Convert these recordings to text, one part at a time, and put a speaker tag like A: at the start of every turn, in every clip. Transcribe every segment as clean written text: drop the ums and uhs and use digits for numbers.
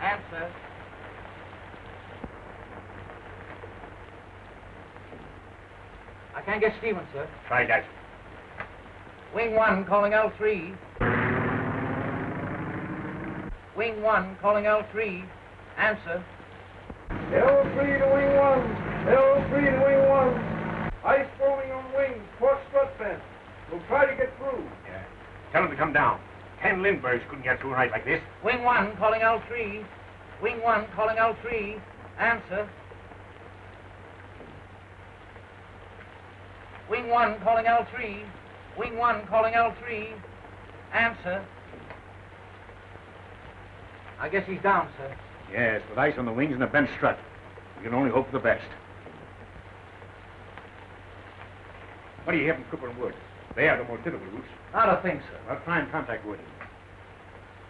A: Answer. I can't get Stevens, sir.
B: Try that.
A: Wing 1 calling L3. Wing 1 calling L3. Answer.
C: L3 to wing 1. L3 to wing 1. Ice forming on wings. Port strut vent. We'll try to get through.
B: Yeah. Tell them to come down. 10 Lindberghs couldn't get through a night like this.
A: Wing 1 calling L3. Wing 1 calling L3. Answer. Wing 1 calling L3. Wing 1 calling L3. Answer. I guess he's down, sir.
B: Yes, with ice on the wings and a bent strut. We can only hope for the best. What do you hear from Cooper and Wood? They are the more typical routes.
A: Not a thing, sir.
B: I'll try and contact Wood.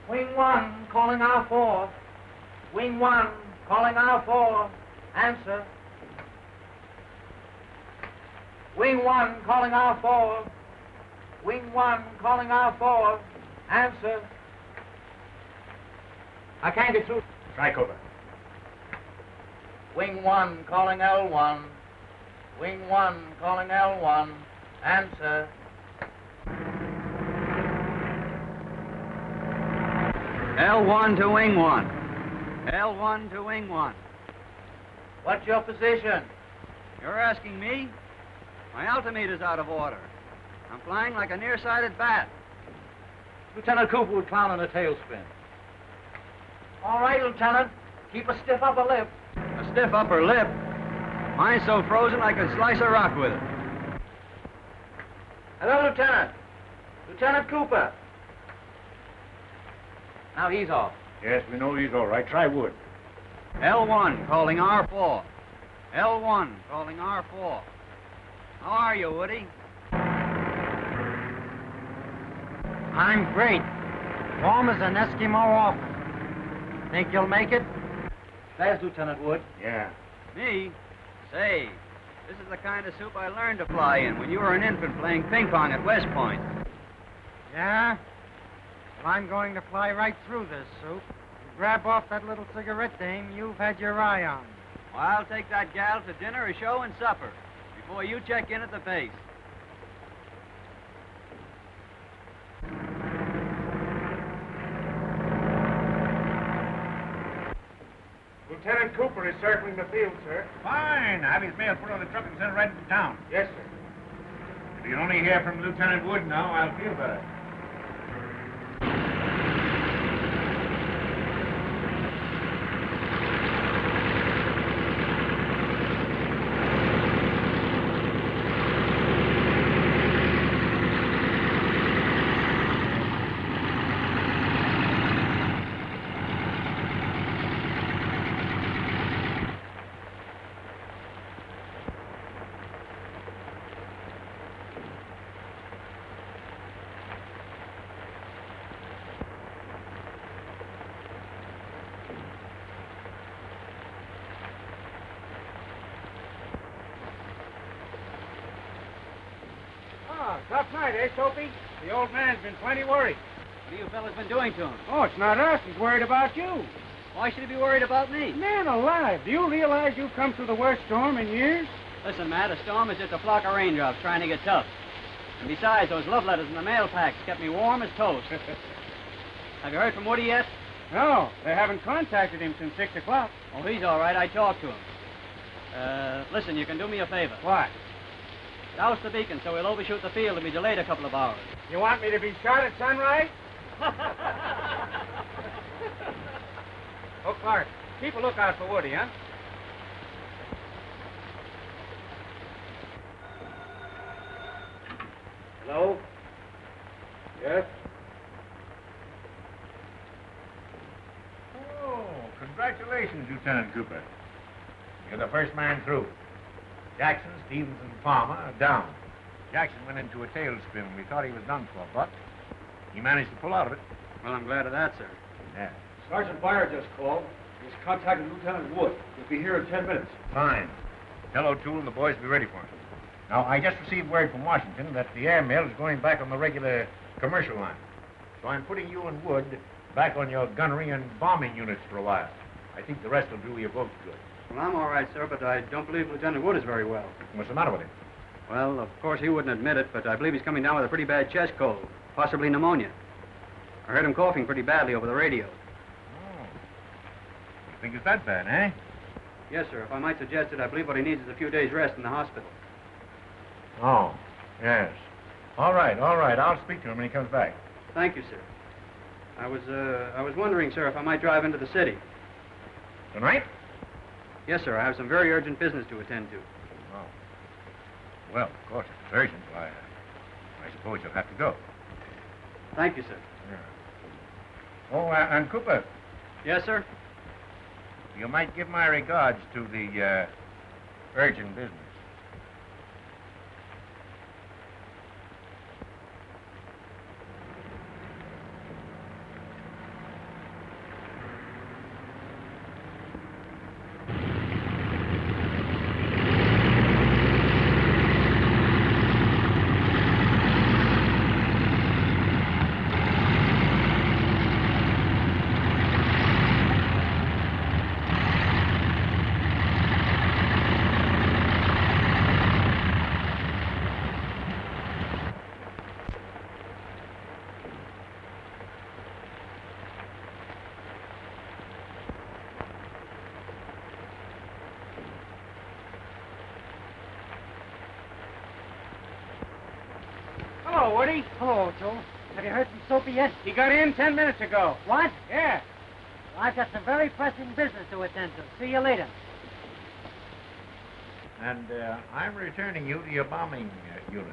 A: Wing 1 calling R4. Wing 1 calling R4. Answer. Wing 1 calling R4. Wing 1 calling R4. Answer. I can't get through.
B: Try Cooper.
A: Wing 1 calling L1. Wing 1 calling L1. Answer.
D: L1 to wing 1. L1 to wing 1.
A: What's your position?
D: You're asking me? My altimeter's out of order. I'm flying like a nearsighted bat.
A: Lieutenant Cooper would clown in a tailspin. All right, Lieutenant. Keep a stiff upper lip.
D: A stiff upper lip? Mine's so frozen I could slice a rock with it.
A: Hello, Lieutenant. Lieutenant Cooper. Now he's off.
B: Yes, we know he's all right. Try Wood.
D: L1 calling R4. L1 calling R4. How are you, Woody?
E: I'm great. Warm as an Eskimo often. Think you'll make it?
A: There's Lieutenant Wood.
B: Yeah.
D: Me? Say, this is the kind of soup I learned to fly in when you were an infant playing ping pong at West Point.
E: Yeah? Well, I'm going to fly right through this soup. You grab off that little cigarette dame you've had your eye on.
D: Well, I'll take that gal to dinner, a show, and supper before you check in at the base.
C: Lieutenant Cooper is circling the field, sir.
B: Fine. Have his mail put on the truck and sent right into town.
C: Yes, sir.
B: If you can only hear from Lieutenant Wood now, I'll feel better.
C: Tough night, eh, Soapy? The old man's been plenty worried.
D: What have you fellas been doing to him?
C: Oh, it's not us. He's worried about you.
D: Why should he be worried about me?
C: Man alive, do you realize you've come through the worst storm in years?
D: Listen, Matt, a storm is just a flock of raindrops trying to get tough. And besides, those love letters in the mail packs kept me warm as toast. Have you heard from Woody yet?
C: No, they haven't contacted him since 6 o'clock.
D: Oh, he's all right. I talked to him. Listen, you can do me a favor.
C: What?
D: Douse the beacon so we'll overshoot the field and be delayed a couple of hours.
C: You want me to be shot at sunrise? Oh, Clark, keep a lookout for Woody, huh? Hello? Yes?
B: Oh, congratulations, Lieutenant Cooper. You're the first man through. Jackson, Stevens, and Palmer are down. Jackson went into a tailspin. We thought he was done for, but he managed to pull out of it.
D: Well, I'm glad of that, sir.
B: Yeah.
F: Sergeant Byer just called. He's contacted Lieutenant Wood. He'll be here in 10 minutes.
B: Fine. Tell O'Toole and the boys to be ready for him. Now, I just received word from Washington that the airmail is going back on the regular commercial line. So I'm putting you and Wood back on your gunnery and bombing units for a while. I think the rest will do you both good.
D: Well, I'm all right, sir, but I don't believe Lieutenant Wood is very well.
B: What's the matter with him?
D: Well, of course, he wouldn't admit it, but I believe he's coming down with a pretty bad chest cold, possibly pneumonia. I heard him coughing pretty badly over the radio.
B: Oh. You think it's that bad, eh?
D: Yes, sir. If I might suggest it, I believe what he needs is a few days' rest in the hospital.
B: Oh, yes. All right. I'll speak to him when he comes back.
D: Thank you, sir. I was wondering, sir, if I might drive into the city.
B: Tonight?
D: Yes, sir. I have some very urgent business to attend to.
B: Oh. Well, of course, if it's urgent, why, I suppose you'll have to go.
D: Thank you, sir.
B: Yeah. Oh, and Cooper,
D: Yes, sir?
B: you might give my regards to the urgent business.
E: Hello, Woody. Hello, Joe. Have you heard from Soapy yet?
F: He got in 10 minutes ago.
E: What?
F: Yeah.
E: Well, I've got some very pressing business to attend to. See you later.
B: And I'm returning you to your bombing unit.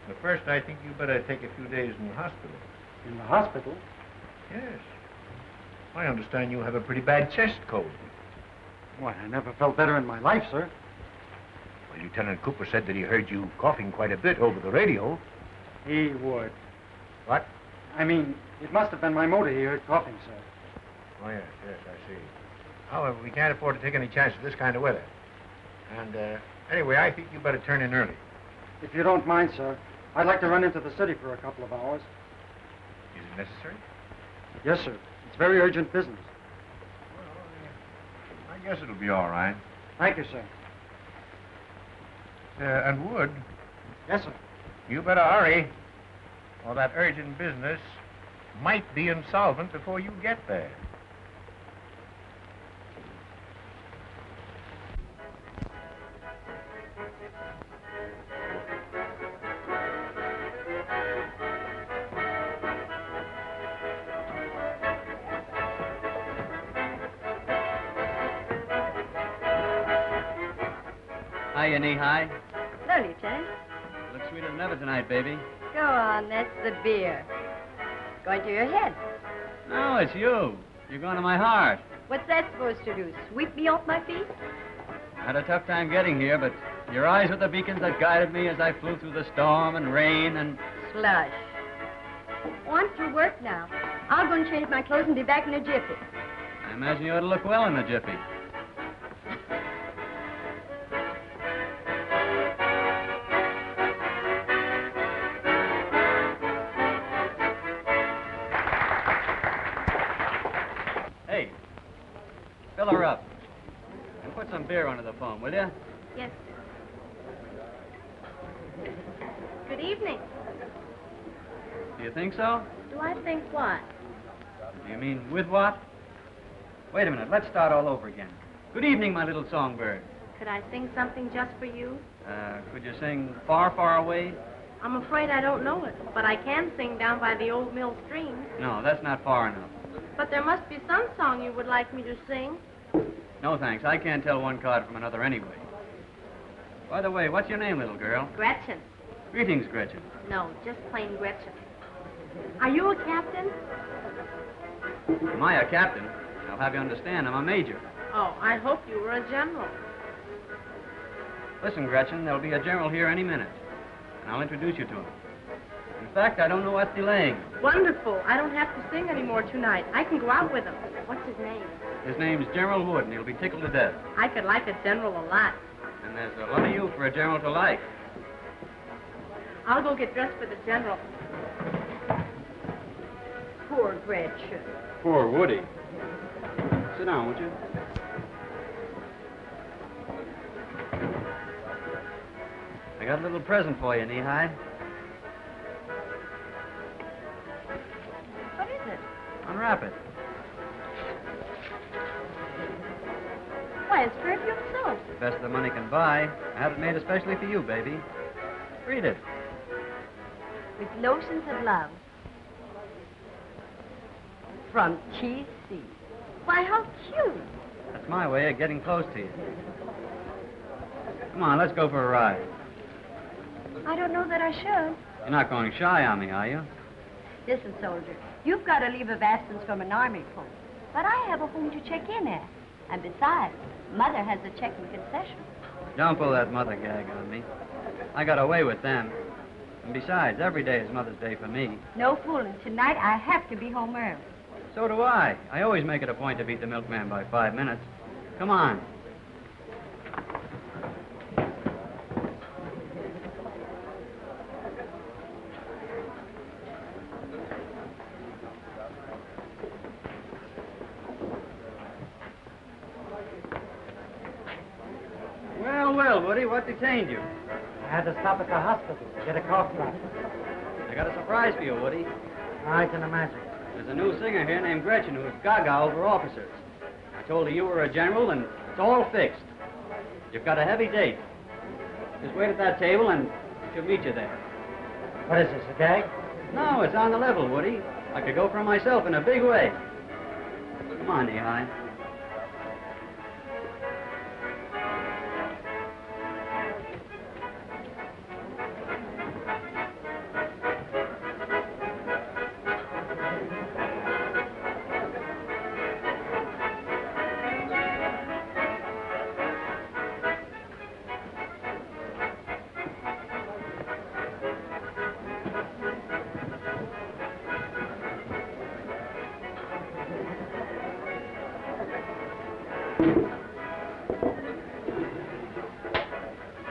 B: But first, I think you better take a few days in the hospital.
E: In the hospital?
B: Yes. I understand you have a pretty bad chest cold.
E: Why, I never felt better in my life, sir.
B: Well, Lieutenant Cooper said that he heard you coughing quite a bit over the radio.
E: He would.
B: What?
E: I mean, it must have been my motor he heard coughing, sir.
B: Oh, yes, I see. However, we can't afford to take any chance of this kind of weather. And, anyway, I think you better turn in early.
E: If you don't mind, sir, I'd like to run into the city for a couple of hours.
B: Is it necessary?
E: Yes, sir. It's very urgent business.
B: Well, I guess it'll be all right.
E: Thank you, sir.
B: And Wood,
E: Yes, sir.
B: you better hurry, or that urgent business might be insolvent before you get there.
D: Hiya, knee-high.
G: Hello, Lieutenant.
D: Look sweeter than ever tonight, baby.
G: Go on, that's the beer. Going to your head.
D: No, it's you. You're going to my heart.
G: What's that supposed to do? Sweep me off my feet?
D: I had a tough time getting here, but your eyes were the beacons that guided me as I flew through the storm and rain and...
G: Slush. Oh, I'm through work now. I'll go and change my clothes and be back in a jiffy.
D: I imagine you ought to look well in the jiffy. Hey, fill her up. And put some beer under the phone, will you?
G: Yes, sir. Good evening.
D: Do you think so?
G: Do I think what?
D: Do you mean with what? Wait a minute, let's start all over again. Good evening, my little songbird.
G: Could I sing something just for you?
D: Could you sing Far, Far Away?
G: I'm afraid I don't know it, but I can sing Down by the Old Mill Stream.
D: No, that's not far enough.
G: But there must be some song you would like me to sing.
D: No, thanks. I can't tell one card from another anyway. By the way, what's your name, little girl?
G: Gretchen.
D: Greetings, Gretchen.
G: No, just plain Gretchen. Are you a captain?
D: Am I a captain? I'll have you understand, I'm a major.
G: Oh, I hope you were a general.
D: Listen, Gretchen, there'll be a general here any minute, and I'll introduce you to him. In fact, I don't know what's delaying.
G: Wonderful. I don't have to sing anymore tonight. I can go out with him. What's his name?
D: His name's General Wood, and he'll be tickled to death.
G: I could like a general a lot.
D: And there's a lot of you for a general to like.
G: I'll go get dressed for the general. Poor Gretchen.
D: Poor Woody. Sit down, won't you? I got a little present for you, Knee-High.
G: What is it?
D: Unwrap it.
G: Why, it's perfume soap.
D: The best the money can buy. I had it made especially for you, baby. Read it.
G: With lotions of love. From T.C. Why, how cute.
D: That's my way of getting close to you. Come on, let's go for a ride.
G: I don't know that I should.
D: You're not going shy on me, are you?
G: Listen, soldier, you've got a leave of absence from an army post. But I have a home to check in at. And besides, Mother has a check in concession.
D: Don't pull that mother gag on me. I got away with them. And besides, every day is Mother's Day for me.
G: No fooling. Tonight I have to be home early.
D: So do I. I always make it a point to beat the milkman by 5 minutes. Come on. Well, Woody, what detained you?
E: I had to stop at the hospital to get a cough drop.
D: I got a surprise for you, Woody.
E: I can imagine.
D: There's a new singer here named Gretchen who's gaga over officers. I told her you were a general, and it's all fixed. You've got a heavy date. Just wait at that table, and she'll meet you there.
E: What is this, a gag?
D: No, it's on the level, Woody. I could go for myself in a big way. Come on, Knee-High.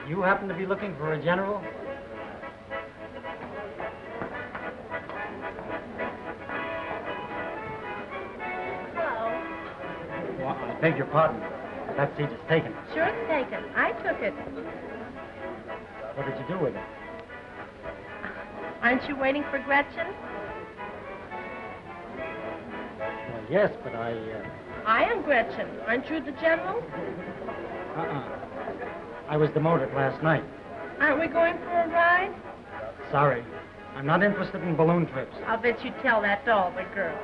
E: You happen to be looking for a general?
G: Hello.
E: Well, I beg your pardon. That seat is taken.
G: Sure it's taken. I took it.
E: What did you do with it?
G: Aren't you waiting for Gretchen?
E: Well, yes, but
G: I am Gretchen. Aren't you the general?
E: I was demoted last night.
G: Aren't we going for a ride?
E: Sorry. I'm not interested in balloon trips.
G: I'll bet you tell that to all the girls.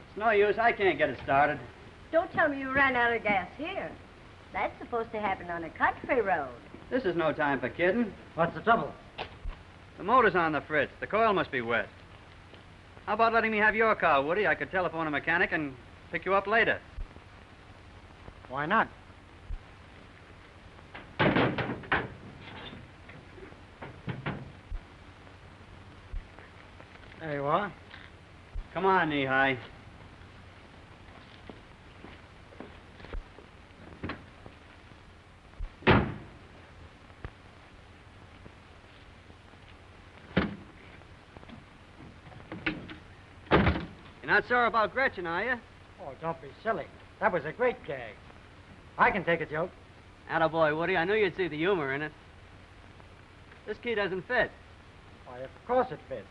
D: It's no use. I can't get it started.
G: Don't tell me you ran out of gas here. That's supposed to happen on a country road.
D: This is no time for kidding.
E: What's the trouble?
D: The motor's on the fritz. The coil must be wet. How about letting me have your car, Woody? I could telephone a mechanic and pick you up later.
E: Why not? There you are.
D: Come on, Knee-High. You're not sore about Gretchen, are you?
E: Oh, don't be silly. That was a great gag. I can take a joke.
D: Attaboy, Woody. I knew you'd see the humor in it. This key doesn't fit.
E: Why, of course it fits.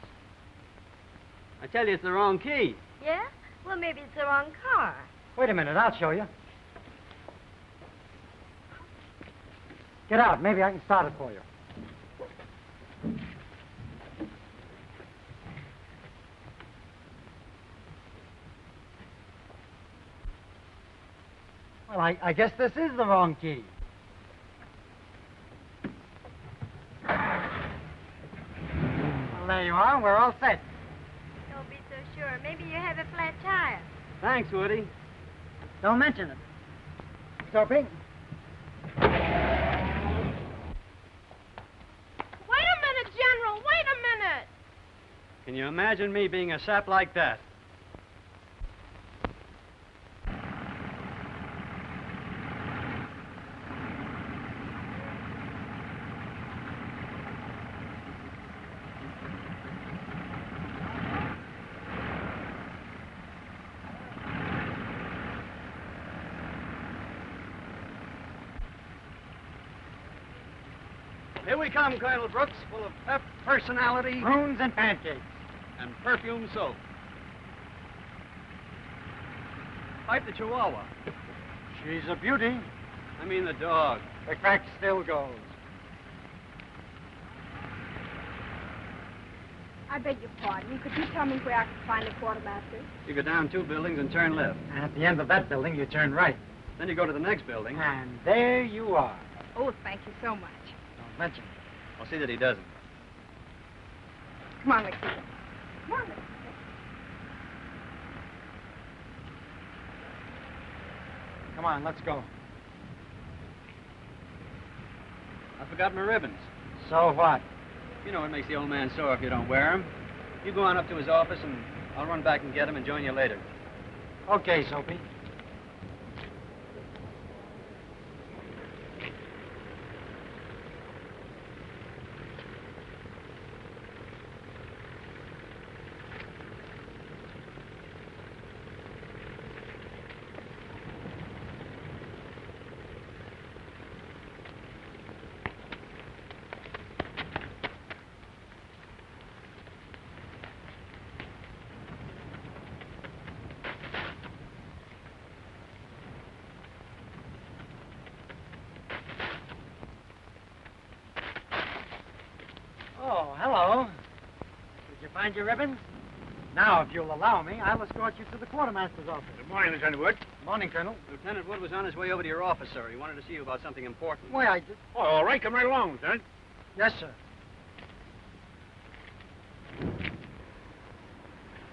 D: I tell you, it's the wrong key.
G: Yeah? Well, maybe it's the wrong car.
E: Wait a minute, I'll show you. Get out. Maybe I can start it for you. Well, I guess this is the wrong key. Well, there you are. We're all set.
G: Don't be so sure. Maybe you have a flat tire.
D: Thanks, Woody.
E: Don't mention it. Soapy?
G: Wait a minute, General. Wait a minute.
D: Can you imagine me being a sap like that? Here we come, Colonel Brooks, full of pep, personality,
E: Prunes and pancakes.
D: and perfume soap. Fight the Chihuahua.
E: She's a beauty.
D: I mean the dog.
E: The crack still goes.
H: I beg your pardon. Could you tell me where I can find the quartermaster?
D: You go down 2 buildings and turn left.
E: And at the end of that building, you turn right.
D: Then you go to the next building.
E: And there you are.
H: Oh, thank you so much.
E: Don't mention it.
D: I'll see that he doesn't.
H: Come on, Lakita. Come on, Lakita.
E: Come on, let's go.
D: I forgot my ribbons.
E: So what?
D: You know it makes the old man sore if you don't wear them. You go on up to his office, and I'll run back and get him and join you later.
E: Okay, Soapy. Oh, hello. Did you find your ribbons? Now, if you'll allow me, I'll escort you to the quartermaster's office.
B: Good morning, Lieutenant Wood.
E: Morning, Colonel.
D: Lieutenant Wood was on his way over to your office, sir. He wanted to see you about something important.
E: Why, I did.
B: Oh, all right. Come right along, Lieutenant.
E: Yes, sir.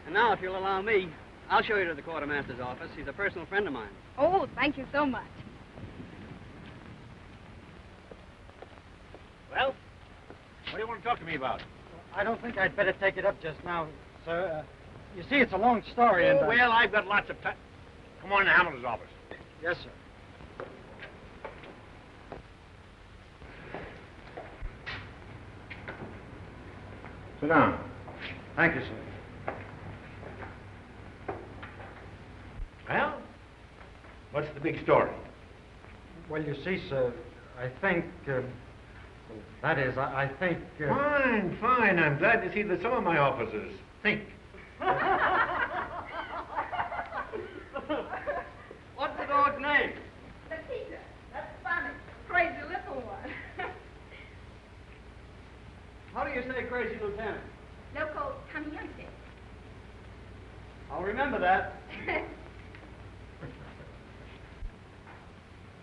D: And now, if you'll allow me, I'll show you to the quartermaster's office. He's a personal friend of mine.
H: Oh, thank you so much.
B: Well, what do you want to talk to me about?
E: I don't think I'd better take it up just now, sir. You see, it's a long story, and...
B: well, I've got lots of time. Come on to Hamilton's office.
E: Yes, sir.
B: Sit down.
E: Thank you, sir.
B: Well, what's the big story?
E: Well, you see, sir, I think... that is, I think...
B: Fine, fine. I'm glad to see that some of my officers think.
D: What's the dog's name?
H: Lakita. That's funny. Crazy little one.
D: How do you say crazy, Lieutenant?
H: Loco Caminante.
D: I'll remember that.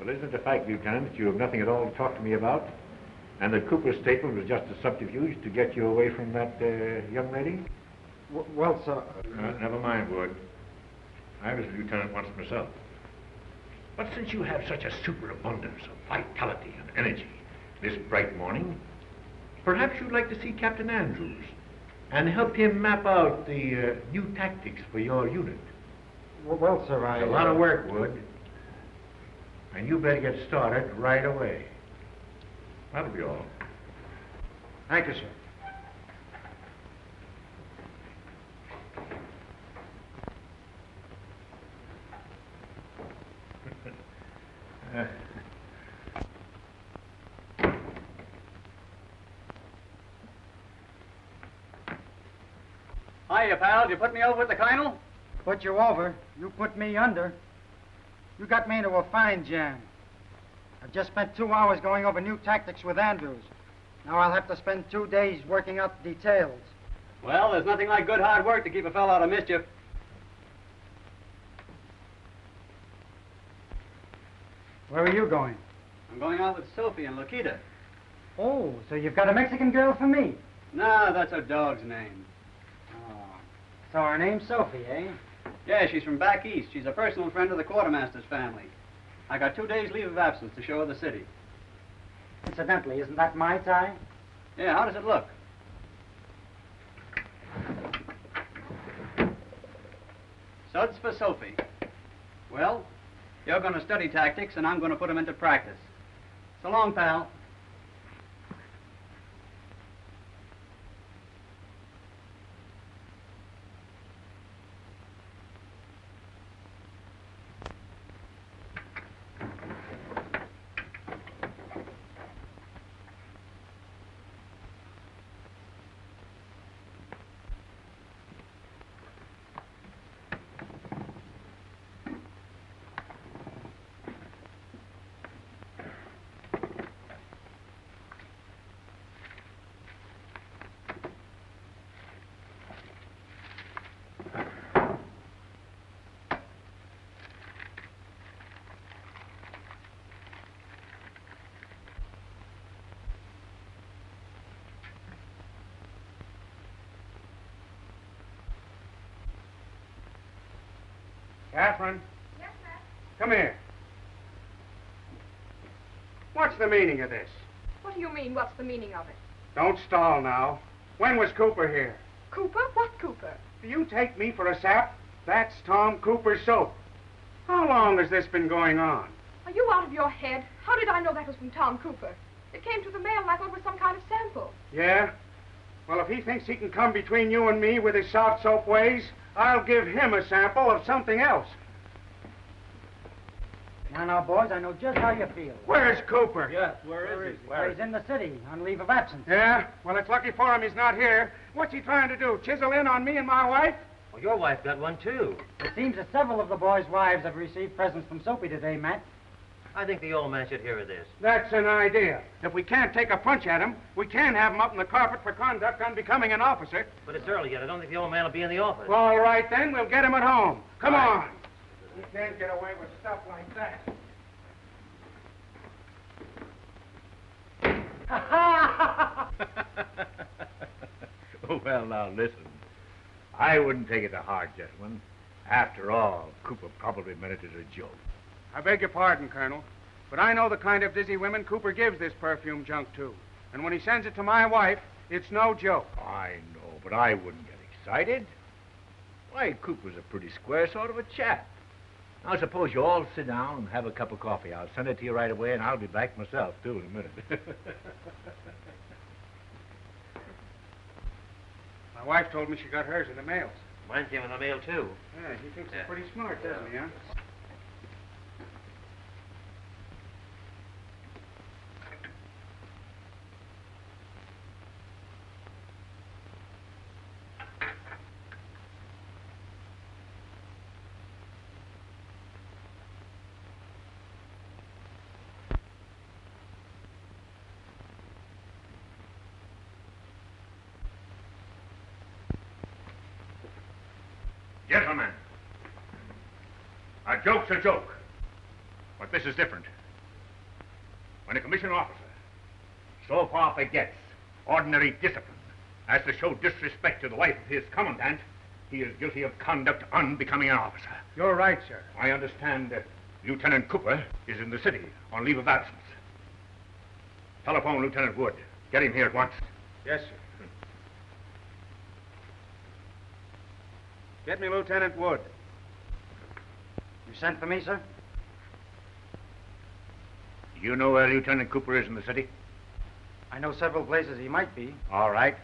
B: Well, isn't it a fact, Lieutenant, that you have nothing at all to talk to me about? And that Cooper's statement was just a subterfuge to get you away from that young lady?
E: Well, sir...
B: Never mind, Wood. I was a lieutenant once myself. But since you have such a superabundance of vitality and energy this bright morning, perhaps you'd like to see Captain Andrews and help him map out the new tactics for your unit.
E: Well, sir,
B: It's a lot of work, Wood. And you better get started right away. That'll be all.
E: Thank you, sir.
D: Hiya, pal. Did you put me over with the colonel?
E: Put you over. You put me under. You got me into a fine jam. I've just spent 2 hours going over new tactics with Andrews. Now I'll have to spend 2 days working out the details.
D: Well, there's nothing like good hard work to keep a fellow out of mischief.
E: Where are you going?
D: I'm going out with Sophie and Lakita.
E: Oh, so you've got a Mexican girl for me?
D: No, that's her dog's name.
E: Oh. So her name's Sophie, eh?
D: Yeah, she's from back east. She's a personal friend of the quartermaster's family. I got 2 days leave of absence to show her the city.
E: Incidentally, isn't that my tie?
D: Yeah, how does it look? Suds for Sophie. Well, you're going to study tactics, and I'm going to put them into practice. So long, pal.
I: Catherine,
H: Yes, sir.
I: come here. What's the meaning of this?
H: What do you mean, what's the meaning of it?
I: Don't stall now. When was Cooper here?
H: Cooper? What Cooper?
I: Do you take me for a sap? That's Tom Cooper's soap. How long has this been going on?
H: Are you out of your head? How did I know that was from Tom Cooper? It came through the mail and I thought it was some kind of sample.
I: Yeah? Well, if he thinks he can come between you and me with his soft soap ways, I'll give him a sample of something else.
E: Now, boys, I know just how you feel.
I: Where's Cooper?
F: Yes, where is he?
E: Well, he's in the city on leave of absence.
I: Yeah? Well, it's lucky for him he's not here. What's he trying to do, chisel in on me and my wife?
A: Well, your wife got one, too.
E: It seems that several of the boys' wives have received presents from Soapy today, Matt.
A: I think the old man should hear of this.
I: That's an idea. If we can't take a punch at him, we can have him up in the carpet for conduct on becoming an officer.
A: But it's early yet. I don't think the old man will be in the office.
I: All right, then. We'll get him at home. Come
A: All
I: on.
A: right.
I: You can't get away with stuff like that.
B: Well, now, listen. I wouldn't take it to heart, gentlemen. After all, Cooper probably meant it as a joke.
I: I beg your pardon, Colonel, but I know the kind of dizzy women Cooper gives this perfume junk to. And when he sends it to my wife, it's no joke.
B: I know, but I wouldn't get excited. Why, Cooper's a pretty square sort of a chap. Now, suppose you all sit down and have a cup of coffee. I'll send it to you right away, and I'll be back myself, too, in a minute.
I: My wife told me she got hers in the mail.
A: Mine came in the mail, too.
I: Yeah, he thinks he's pretty smart, doesn't he, huh?
B: Gentlemen, a joke's a joke, but this is different. When a commissioned officer so far forgets ordinary discipline as to show disrespect to the wife of his commandant, he is guilty of conduct unbecoming an officer.
I: You're right, sir.
B: I understand that Lieutenant Cooper is in the city on leave of absence. Telephone Lieutenant Wood. Get him here at once.
I: Yes, sir. Get me Lieutenant Wood.
E: You sent for me, sir?
B: You know where Lieutenant Cooper is in the city?
E: I know several places he might be.
B: All right.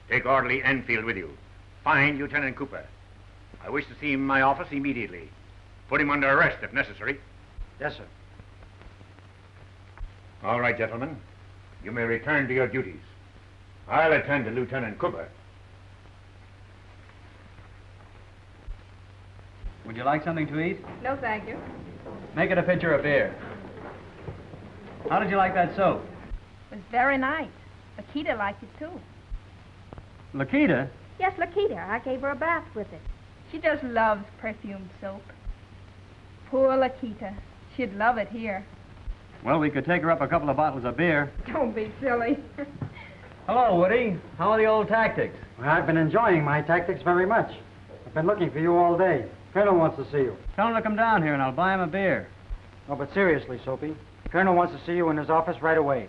B: Take Orderly Enfield with you. Find Lieutenant Cooper. I wish to see him in my office immediately. Put him under arrest if necessary.
E: Yes, sir.
B: All right, gentlemen. You may return to your duties. I'll attend to Lieutenant Cooper.
D: Would you like something to eat?
H: No, thank you.
D: Make it a pitcher of beer. How did you like that soap?
H: It was very nice. Lakita liked it, too.
D: Lakita?
H: Yes, Lakita. I gave her a bath with it. She just loves perfumed soap. Poor Lakita. She'd love it here.
D: Well, we could take her up a couple of bottles of beer.
H: Don't be silly.
D: Hello, Woody. How are the old tactics?
E: Well, I've been enjoying my tactics very much. I've been looking for you all day. Colonel wants to see you.
D: Tell him to come down here and I'll buy him a beer.
E: Oh, but seriously, Soapy. Colonel wants to see you in his office right away.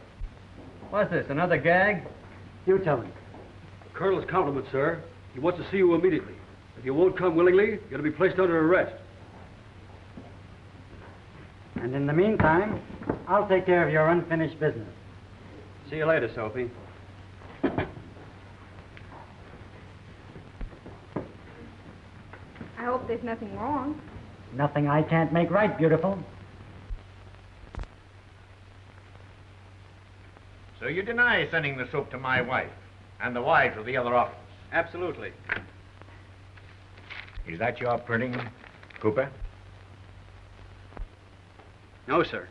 D: What's this, another gag?
E: You tell him.
F: Colonel's compliment, sir. He wants to see you immediately. If you won't come willingly, you're going to be placed under arrest.
E: And in the meantime, I'll take care of your unfinished business.
D: See you later, Soapy.
H: I hope there's nothing wrong.
E: Nothing I can't make right, beautiful.
B: So you deny sending the soap to my wife and the wives of the other officers?
D: Absolutely.
B: Is that your printing, Cooper?
D: No, sir.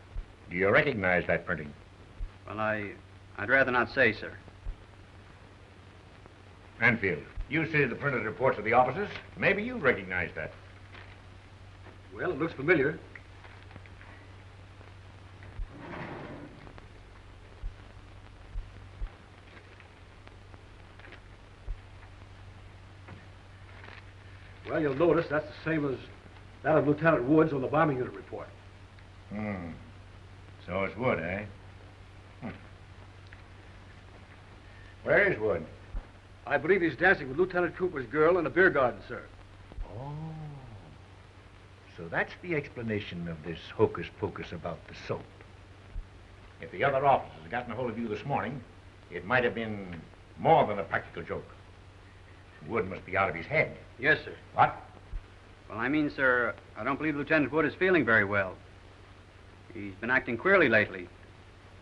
B: Do you recognize that printing?
D: Well, I'd rather not say, sir.
B: Enfield, you see the printed reports of the officers. Maybe you recognize that.
F: Well, it looks familiar. Well, you'll notice that's the same as That of Lieutenant Woods on the bombing unit report.
B: So it's Wood, eh? Where is Wood?
F: I believe he's dancing with Lieutenant Cooper's girl in a beer garden, sir.
B: Oh. So that's the explanation of this hocus-pocus about the soap. If the other officers had gotten a hold of you this morning, it might have been more than a practical joke. Wood must be out of his head.
D: Yes, sir.
B: What?
D: Well, I mean, sir, I don't believe Lieutenant Wood is feeling very well. He's been acting queerly lately.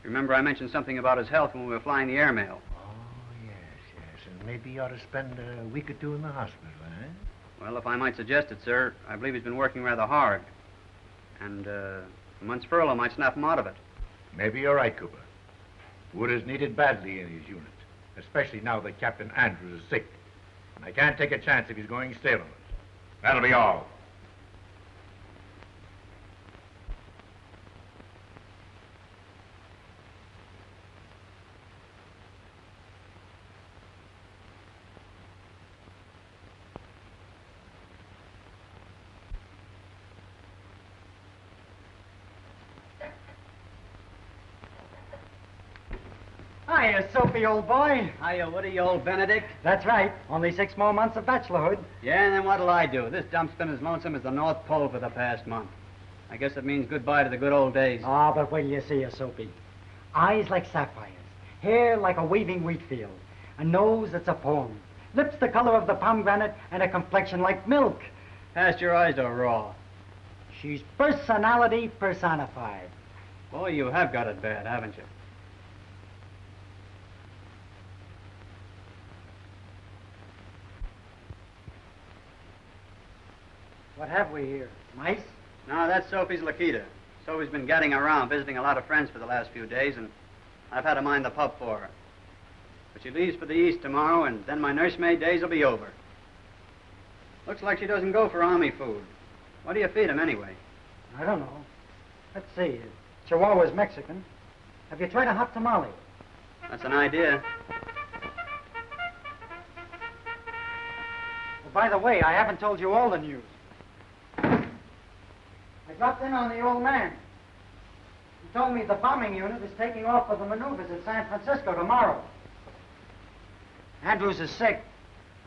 D: Remember I mentioned something about his health when we were flying the airmail?
B: Oh, yes. And maybe you ought to spend a week or two in the hospital, eh?
D: Well, if I might suggest it, sir, I believe he's been working rather hard. And a month's furlough might snap him out of it.
B: Maybe you're right, Cooper. Wood is needed badly in his unit, especially now that Captain Andrews is sick. And I can't take a chance if he's going stale on us. That'll be all.
E: Hiya, Soapy, old boy.
D: Hiya, Woody, old Benedict.
E: That's right. Only 6 more months of bachelorhood.
D: Yeah, and then what'll I do? This dump's been as lonesome as the North Pole for the past month. I guess it means goodbye to the good old days.
E: Ah, but wait till you see her, Soapy. Eyes like sapphires, hair like a waving wheat field, a nose that's a poem, lips the color of the pomegranate, and a complexion like milk.
D: Pasteurized or raw?
E: She's personality personified.
D: Boy, you have got it bad, haven't you?
E: What have we here? Mice?
D: No, that's Sophie's Lakita. Sophie's been getting around, visiting a lot of friends for the last few days, and I've had to mind the pup for her. But she leaves for the East tomorrow, and then my nursemaid days will be over. Looks like she doesn't go for army food. What do you feed him, anyway?
E: I don't know. Let's see. Chihuahua's Mexican. Have you tried a hot tamale?
D: That's an idea.
E: Oh, by the way, I haven't told you all the news. I dropped in on the old man. He told me the bombing unit is taking off for the maneuvers in San Francisco tomorrow. Andrews is sick.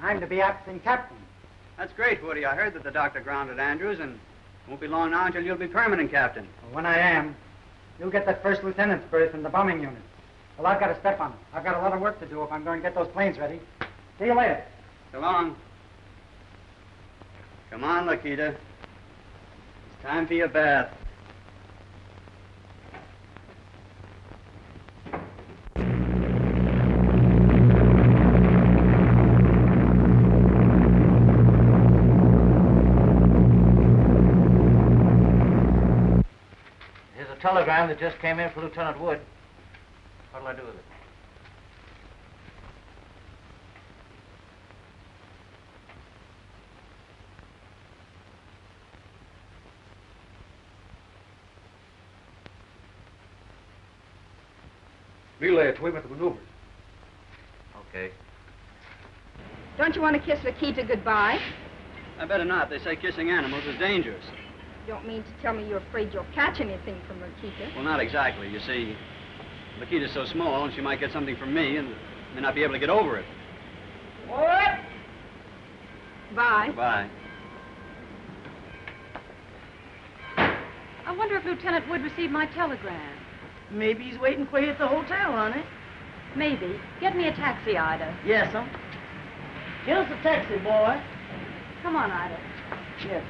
E: I'm to be acting captain.
D: That's great, Woody. I heard that the doctor grounded Andrews, and it won't be long now until you'll be permanent captain.
E: Well, when I am, you'll get that first lieutenant's berth in the bombing unit. Well, I've got to step on it. I've got a lot of work to do if I'm going to get those planes ready. See you later.
D: So long. Come on, Lakita. It's time for your bath.
A: Here's a telegram that just came in for Lieutenant Wood. What'll I do with it?
F: Relay it to him at the maneuvers.
A: Okay.
H: Don't you want to kiss Lakita goodbye?
D: I better not. They say kissing animals is dangerous.
H: You don't mean to tell me you're afraid you'll catch anything from Lakita?
D: Well, not exactly. You see, Lakita's so small, and she might get something from me and may not be able to get over it.
H: What? Bye.
D: Goodbye.
G: I wonder if Lieutenant Wood received my telegram.
J: Maybe he's waiting for you at the hotel, honey.
G: Maybe. Get me a taxi, Ida.
J: Yes, sir. Here's the taxi, boy.
G: Come on, Ida.
J: Yes.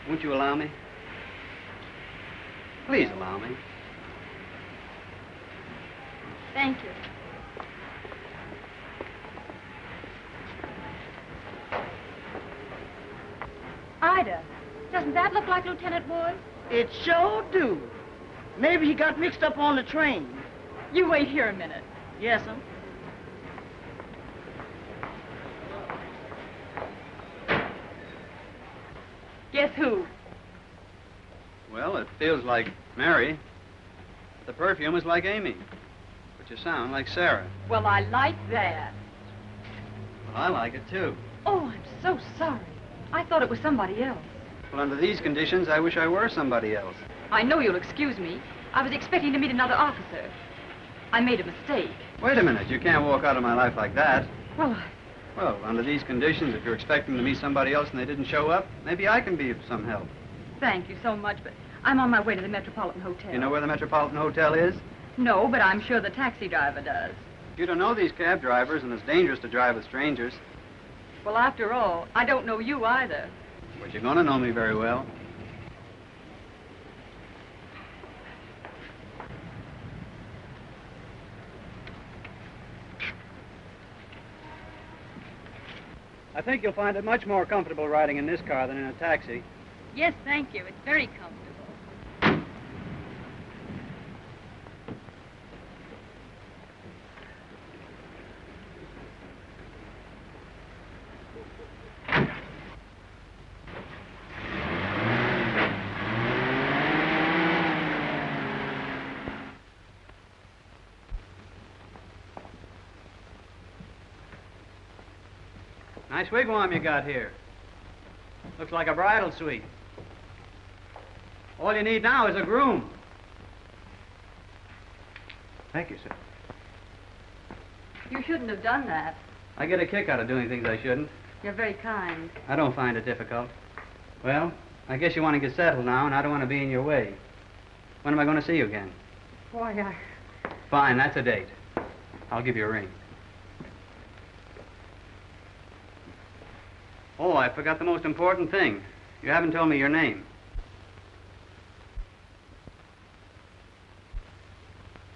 D: Won't you allow me? Please allow me.
G: Thank you. Ida, doesn't that look like Lieutenant Wood?
J: It sure do. Maybe he got mixed up on the train.
G: You wait here a minute.
J: Yes, sir.
H: Guess who?
D: Well, it feels like Mary. But the perfume is like Amy. But you sound like Sarah.
H: Well, I like that.
D: Well, I like it, too.
H: Oh, I'm so sorry. I thought it was somebody else.
D: Well, under these conditions, I wish I were somebody else.
H: I know you'll excuse me. I was expecting to meet another officer. I made a mistake.
D: Wait a minute. You can't walk out of my life like that.
H: Well,
D: Well, under these conditions, if you're expecting to meet somebody else and they didn't show up, maybe I can be of some help.
H: thank you so much, but I'm on my way to the Metropolitan Hotel.
D: You know where the Metropolitan Hotel is?
H: No, but I'm sure the taxi driver does.
D: You don't know these cab drivers, and it's dangerous to drive with strangers.
H: Well, after all, I don't know you either.
D: But you're going to know me very well. I think you'll find it much more comfortable riding in this car than in a taxi.
H: Yes, thank you. It's very comfortable.
D: Nice wigwam you got here. Looks like a bridal suite. All you need now is a groom.
B: Thank you, sir.
H: You shouldn't have done that.
D: I get a kick out of doing things I shouldn't.
H: You're very kind.
D: I don't find it difficult. Well, I guess you want to get settled now, and I don't want to be in your way. When am I going to see you again?
H: Boy,
D: Fine, that's a date. I'll give you a ring. Oh, I forgot the most important thing. You haven't told me your name.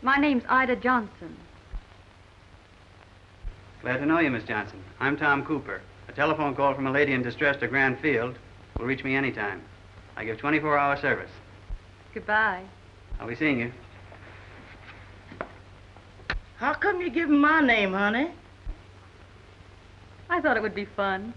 H: my name's Ida Johnson.
D: Glad to know you, Miss Johnson. I'm Tom Cooper. A telephone call from a lady in distress to Grand Field will reach me anytime. I give 24-hour service.
H: Goodbye.
D: I'll be seeing you.
J: How come you give him my name, honey?
H: I thought it would be fun.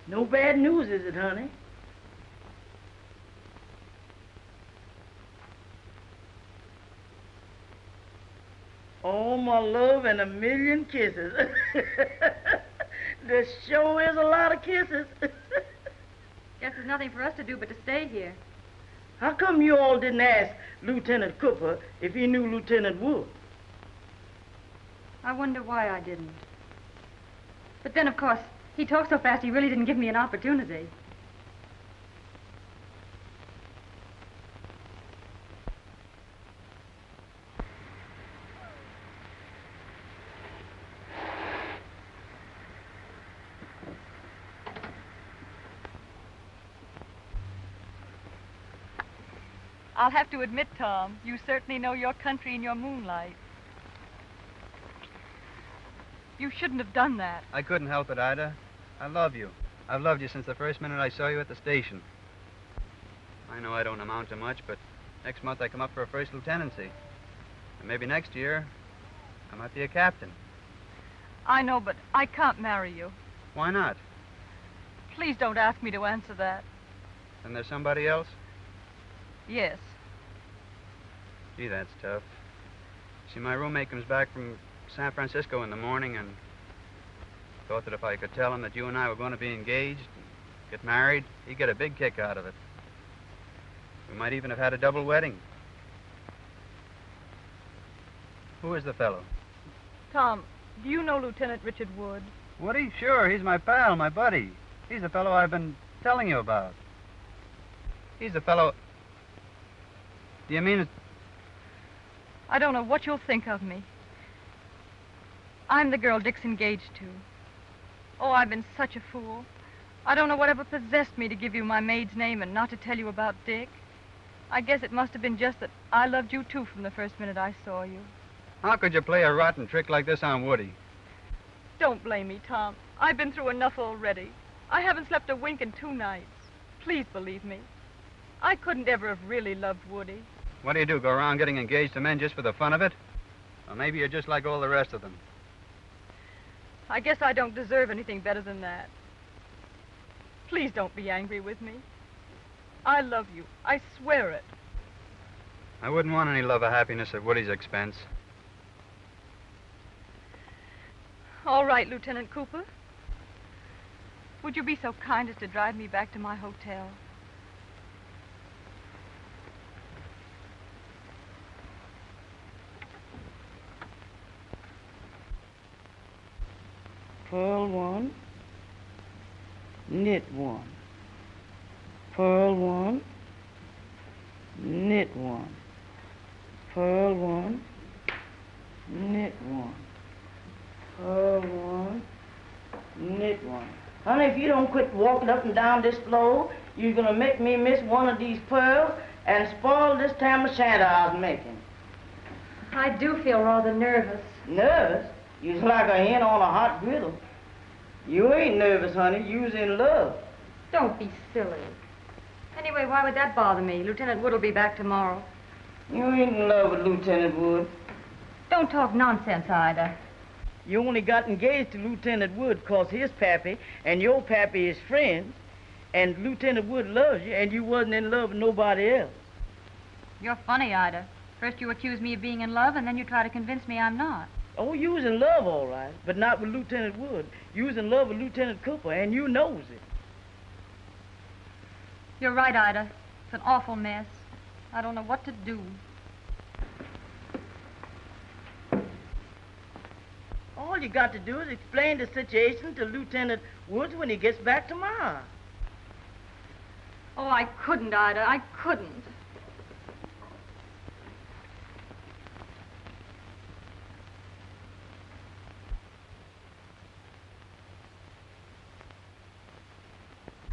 J: No bad news, is it, honey? Oh, my love, and a million kisses. There sure is a lot of kisses.
H: Guess there's nothing for us to do but to stay here.
J: How come you all didn't ask Lieutenant Cooper if he knew Lieutenant Wood?
H: I wonder why I didn't. But then, of course, he talked so fast he really didn't give me an opportunity. I'll have to admit, Tom, you certainly know your country in your moonlight. You shouldn't have done that.
D: I couldn't help it, Ida. I love you. I've loved you since the first minute I saw you at the station. I know I don't amount to much, but next month I come up for a first lieutenancy. And maybe next year, I might be a captain.
H: I know, but I can't marry you.
D: Why not?
H: Please don't ask me to answer that.
D: Then there's somebody else?
H: Yes.
D: Gee, that's tough. See, my roommate comes back from San Francisco in the morning and thought that if I could tell him that you and I were going to be engaged and get married, he'd get a big kick out of it. We might even have had a double wedding. Who is the fellow?
H: Tom, do you know Lieutenant Richard Wood?
D: Woody? Sure, he's my pal, my buddy. He's the fellow I've been telling you about. He's the fellow... Do you mean it?
H: I don't know what you'll think of me. I'm the girl Dick's engaged to. Oh, I've been such a fool.
K: I don't know whatever possessed me to give you my maid's name and not to tell you about Dick. I guess it must have been just that I loved you, too, from the first minute I saw you.
D: How could you play a rotten trick like this on Woody?
K: Don't blame me, Tom. I've been through enough already. I haven't slept a wink in 2 nights. Please believe me. I couldn't ever have really loved Woody.
D: What do you do, go around getting engaged to men just for the fun of it? Or maybe you're just like all the rest of them.
K: I guess I don't deserve anything better than that. Please don't be angry with me. I love you. I swear it.
D: I wouldn't want any love or happiness at Woody's expense.
K: All right, Lieutenant Cooper. Would you be so kind as to drive me back to my hotel?
J: Purl 1, knit 1. Purl 1, knit 1. Purl 1, knit 1. Purl 1, knit 1. Honey, if you don't quit walking up and down this floor, you're gonna make me miss one of these pearls and spoil this tam o' shanter I was making.
G: I do feel rather nervous.
J: Nervous? You's like a hen on a hot griddle. You ain't nervous, honey. You's in love.
G: Don't be silly. Anyway, why would that bother me? Lieutenant Wood will be back tomorrow.
J: You ain't in love with Lieutenant Wood.
G: Don't talk nonsense, Ida.
J: You only got engaged to Lieutenant Wood 'cause his pappy and your pappy is friends, and Lieutenant Wood loves you, and you wasn't in love with nobody else.
G: You're funny, Ida. First you accuse me of being in love, and then you try to convince me I'm not.
J: Oh, you was in love, all right, but not with Lieutenant Wood. You was in love with Lieutenant Cooper, and you knows it.
G: You're right, Ida. It's an awful mess. I don't know what to do.
J: All you got to do is explain the situation to Lieutenant Woods when he gets back tomorrow.
G: Oh, I couldn't, Ida. I couldn't.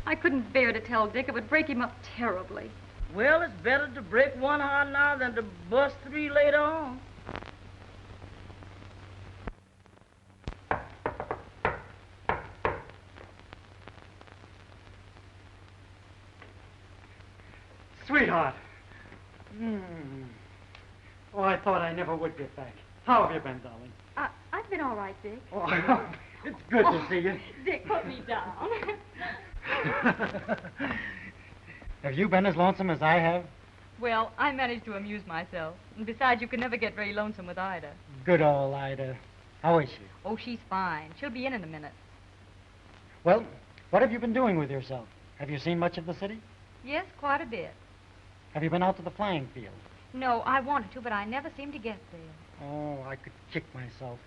G: I couldn't bear to tell Dick. It would break him up terribly.
J: Well, it's better to break one heart now than to bust 3 later on.
E: Sweetheart. Oh, I thought I never would get back. How have you been, darling?
G: I've been all right, Dick.
E: Oh, it's good to see you.
G: Dick, put me down.
E: Have you been as lonesome as I have?
K: Well, I managed to amuse myself. And besides, you can never get very lonesome with Ida.
E: Good old Ida. How is she?
K: Oh, she's fine. She'll be in a minute.
E: Well, what have you been doing with yourself? Have you seen much of the city?
K: Yes, quite a bit.
E: Have you been out to the flying field?
K: No, I wanted to, but I never seem to get there.
E: Oh, I could kick myself.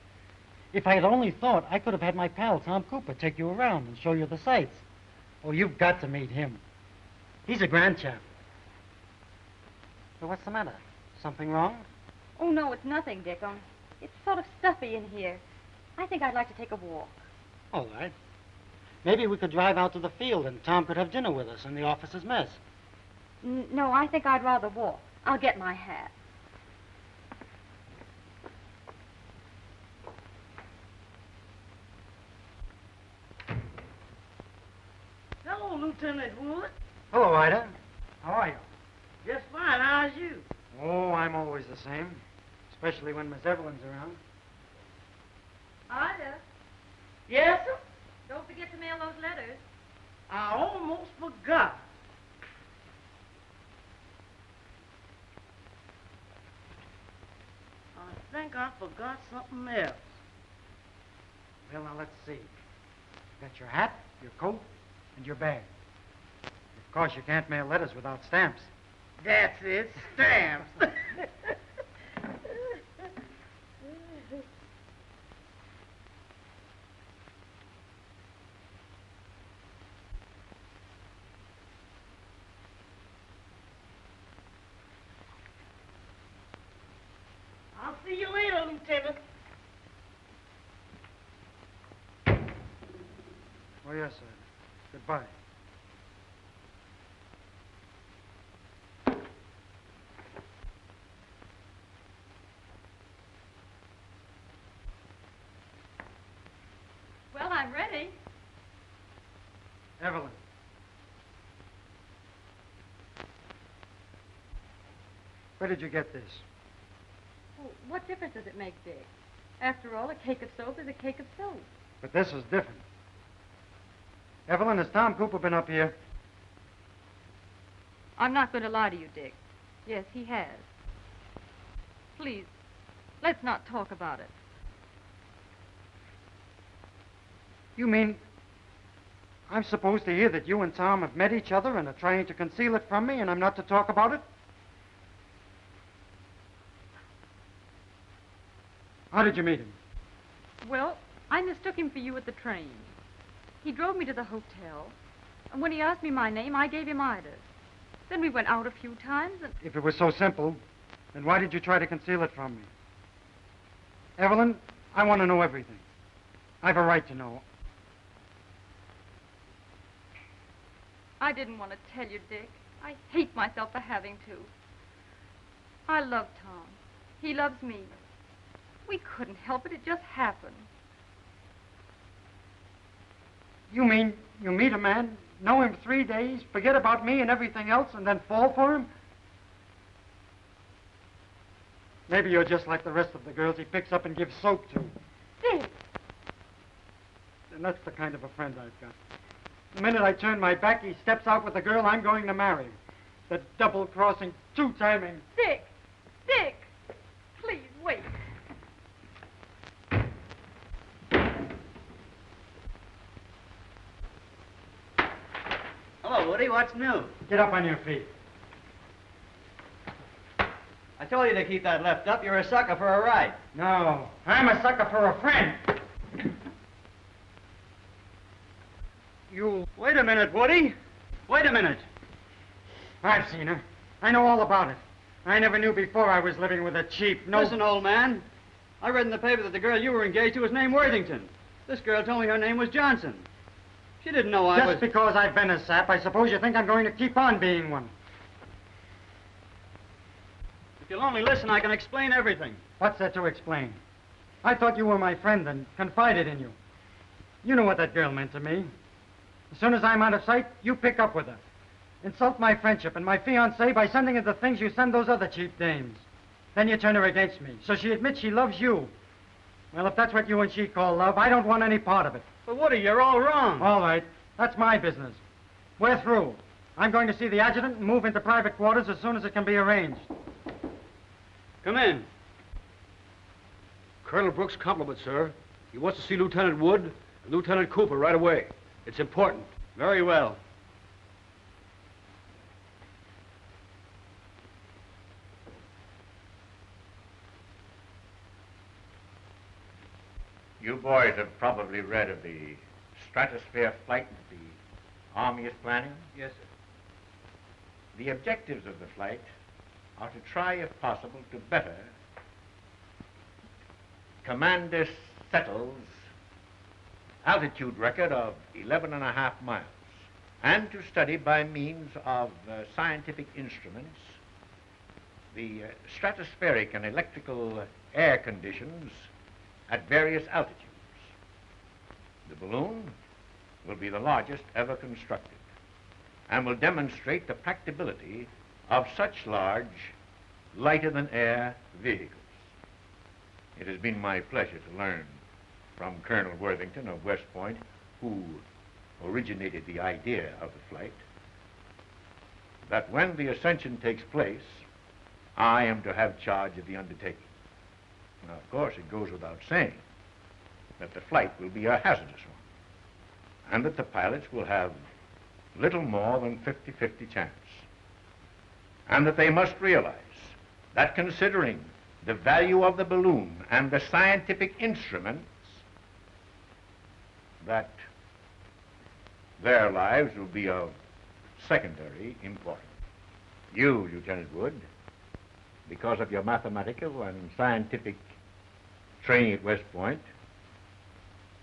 E: If I had only thought, I could have had my pal, Tom Cooper, take you around and show you the sights. Oh, you've got to meet him. He's a grand chap. So what's the matter? Something wrong?
G: Oh, no, it's nothing, Dick. It's sort of stuffy in here. I think I'd like to take a walk.
E: All right. Maybe we could drive out to the field and Tom could have dinner with us in the officers' mess.
G: No, I think I'd rather walk. I'll get my hat.
J: Hello, Lieutenant Wood.
E: Hello, Ida. How are you?
J: Just fine. How's you?
E: Oh, I'm always the same, especially when Miss Evelyn's around.
G: Ida,
J: Yes, sir?
G: don't forget to mail those letters.
J: I almost forgot. I think I forgot something else.
E: Well, now, let's see. You got your hat, your coat, and your bag. Of course, you can't mail letters without stamps.
J: That's it, stamps. I'll see you later, Lieutenant.
E: Oh, yes, sir. Goodbye.
K: Well, I'm ready.
E: Evelyn. Where did you get this?
K: Well, what difference does it make, Dick? After all, a cake of soap is a cake of soap.
E: But this is different. Evelyn, has Tom Cooper been up here?
K: I'm not going to lie to you, Dick. Yes, he has. Please, let's not talk about it.
E: You mean I'm supposed to hear that you and Tom have met each other and are trying to conceal it from me, and I'm not to talk about it? How did you meet him?
K: Well, I mistook him for you at the train. He drove me to the hotel, and when he asked me my name, I gave him Ida's. Then we went out a few times, and...
E: If it was so simple, then why did you try to conceal it from me? Evelyn, I want to know everything. I have a right to know.
K: I didn't want to tell you, Dick. I hate myself for having to. I love Tom. He loves me. We couldn't help it. It just happened.
E: You mean you meet a man, know him 3 days, forget about me and everything else, and then fall for him? Maybe you're just like the rest of the girls he picks up and gives soap to.
K: Dick!
E: And that's the kind of a friend I've got. The minute I turn my back, he steps out with the girl I'm going to marry. The double-crossing, two-timing...
K: Dick! Dick! Please, wait.
D: Hello, Woody. What's new?
E: Get up on your feet.
D: I told you to keep that left up. You're a sucker for a ride.
E: No, I'm a sucker for a friend. You...
D: Wait a minute, Woody. Wait a minute.
E: I've seen her. I know all about it. I never knew before I was living with a cheap, no...
D: Listen, old man. I read in the paper that the girl you were engaged to was named Worthington. This girl told me her name was Johnson. She didn't know I was...
E: Just because I've been a sap, I suppose you think I'm going to keep on being one.
D: If you'll only listen, I can explain everything.
E: What's there to explain? I thought you were my friend and confided in you. You know what that girl meant to me. As soon as I'm out of sight, you pick up with her. Insult my friendship and my fiancée by sending her the things you send those other cheap dames. Then you turn her against me, so she admits she loves you. Well, if that's what you and she call love, I don't want any part of it.
D: But Woody, you're all wrong.
E: All right. That's my business. We're through. I'm going to see the adjutant and move into private quarters as soon as it can be arranged.
D: Come in.
F: Colonel Brooks' compliments, sir. He wants to see Lieutenant Wood and Lieutenant Cooper right away. It's important.
D: Very well.
B: You boys have probably read of the Stratosphere flight that the Army is planning.
D: Yes, sir.
B: The objectives of the flight are to try, if possible, to better Commander Settle's altitude record of 11.5 miles, and to study by means of scientific instruments the stratospheric and electrical air conditions at various altitudes. The balloon will be the largest ever constructed and will demonstrate the practicability of such large, lighter-than-air vehicles. It has been my pleasure to learn from Colonel Worthington of West Point, who originated the idea of the flight, that when the ascension takes place, I am to have charge of the undertaking. Now, of course, it goes without saying that the flight will be a hazardous one, and that the pilots will have little more than 50-50 chance, and that they must realize that considering the value of the balloon and the scientific instruments, that their lives will be of secondary importance. You, Lieutenant Wood, because of your mathematical and scientific training at West Point,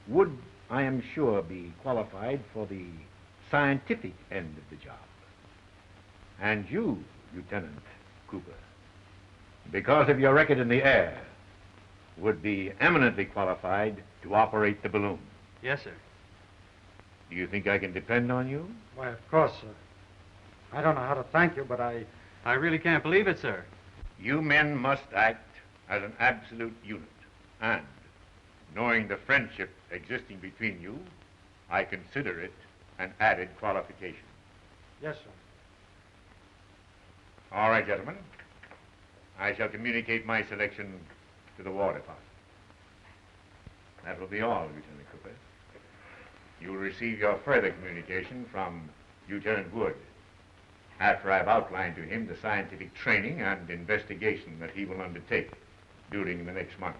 B: would, I am sure, be qualified for the scientific end of the job. And you, Lieutenant Cooper, because of your record in the air, would be eminently qualified to operate the balloon.
D: Yes, sir.
B: Do you think I can depend on you?
E: Why, of course, sir. I don't know how to thank you, but I
D: really can't believe it, sir.
B: You men must act as an absolute unit. And, knowing the friendship existing between you, I consider it an added qualification.
E: Yes, sir.
B: All right, gentlemen. I shall communicate my selection to the War Department. That will be all, Lieutenant Cooper. You will receive your further communication from Lieutenant Wood after I've outlined to him the scientific training and investigation that he will undertake during the next month.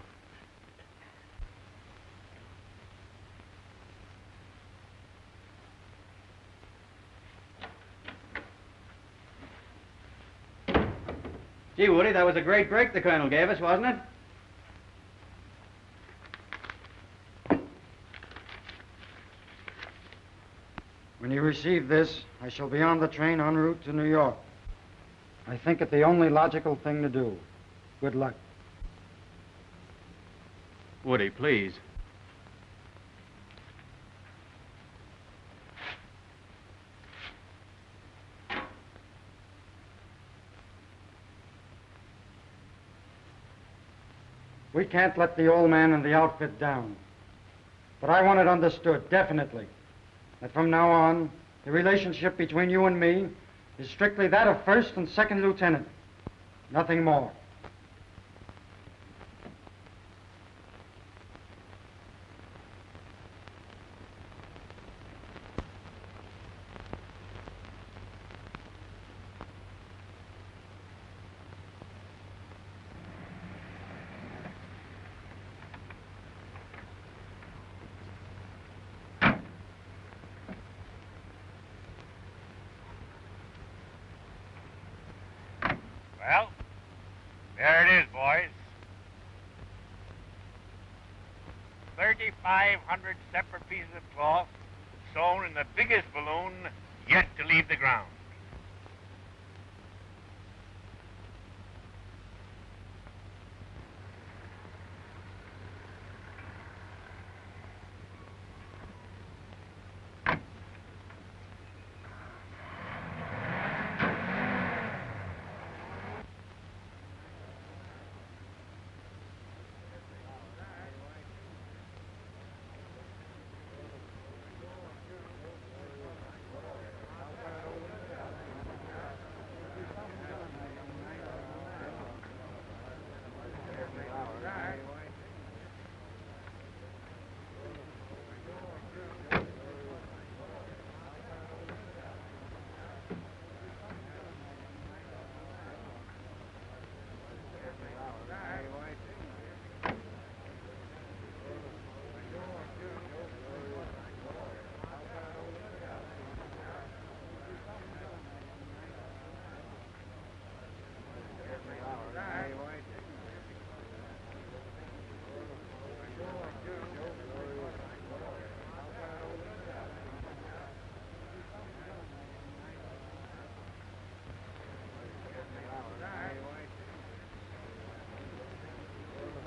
D: Gee, Woody, that was a great break the Colonel gave us, wasn't it?
E: When you receive this, I shall be on the train en route to New York. I think it the only logical thing to do. Good luck.
D: Woody, please.
E: We can't let the old man and the outfit down. But I want it understood, definitely, that from now on, the relationship between you and me is strictly that of first and second lieutenant. Nothing more.
B: Well, there it is, boys. 3,500 separate pieces of cloth sewn in the biggest balloon yet to leave the ground.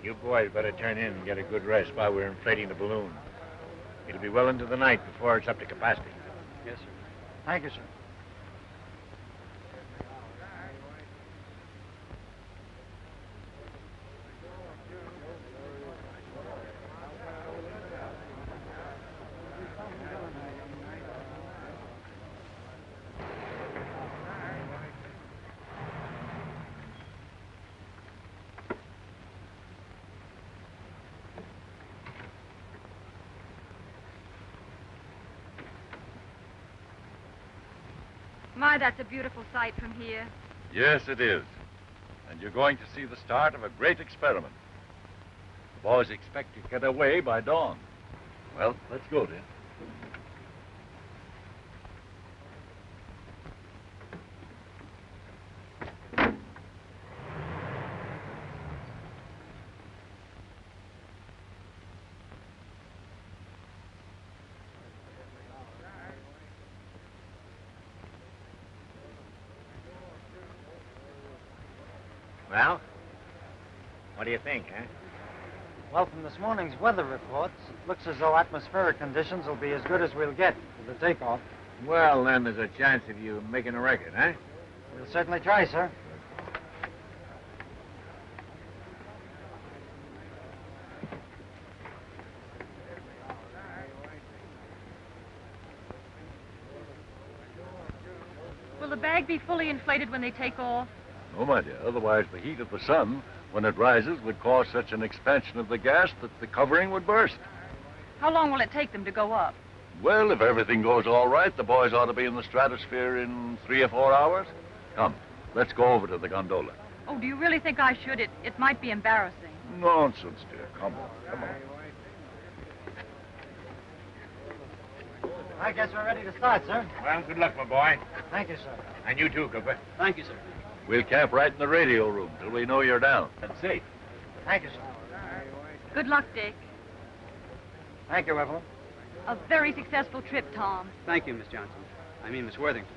B: You boys better turn in and get a good rest while we're inflating the balloon. It'll be well into the night before it's up to capacity.
D: Yes, sir.
E: Thank you, sir.
K: My, that's a beautiful sight from here.
L: Yes, it is. And you're going to see the start of a great experiment. The boys expect to get away by dawn. Well, let's go then.
B: Well, what do you think, huh?
E: Well, from this morning's weather reports, it looks as though atmospheric conditions will be as good as we'll get for the takeoff.
B: Well, then there's a chance of you making a record, huh?
E: We'll certainly try, sir.
K: Will the bag be fully inflated when they take off?
L: No, my dear. Otherwise, the heat of the sun, when it rises, would cause such an expansion of the gas that the covering would burst.
K: How long will it take them to go up?
L: Well, if everything goes all right, the boys ought to be in the stratosphere in 3 or 4 hours. Come, let's go over to the gondola.
K: Oh, do you really think I should? It might be embarrassing.
L: Nonsense, dear. Come on, come on.
E: I guess we're ready to start, sir.
B: Well, good luck, my boy.
E: Thank you, sir.
B: And you too, Cooper.
D: Thank you, sir.
L: We'll camp right in the radio room till we know you're down.
B: That's safe.
E: Thank you, sir.
K: Good luck, Dick.
E: Thank you, Evelyn.
K: A very successful trip, Tom.
D: Thank you, Miss Johnson. I mean, Miss Worthington.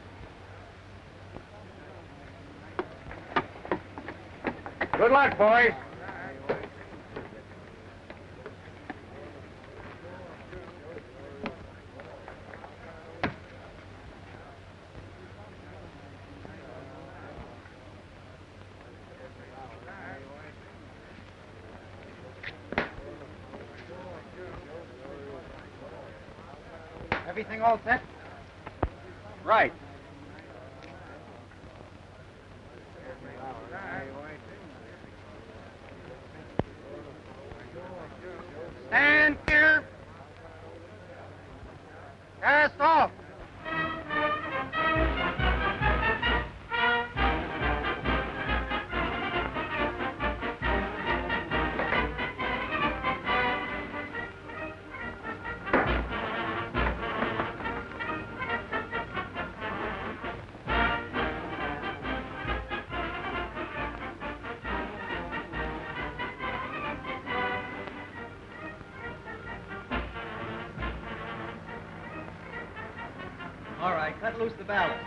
B: Good luck, boys.
E: Everything all set?
I: Right. Stand clear. Cast off.
D: All right, cut loose the ballast.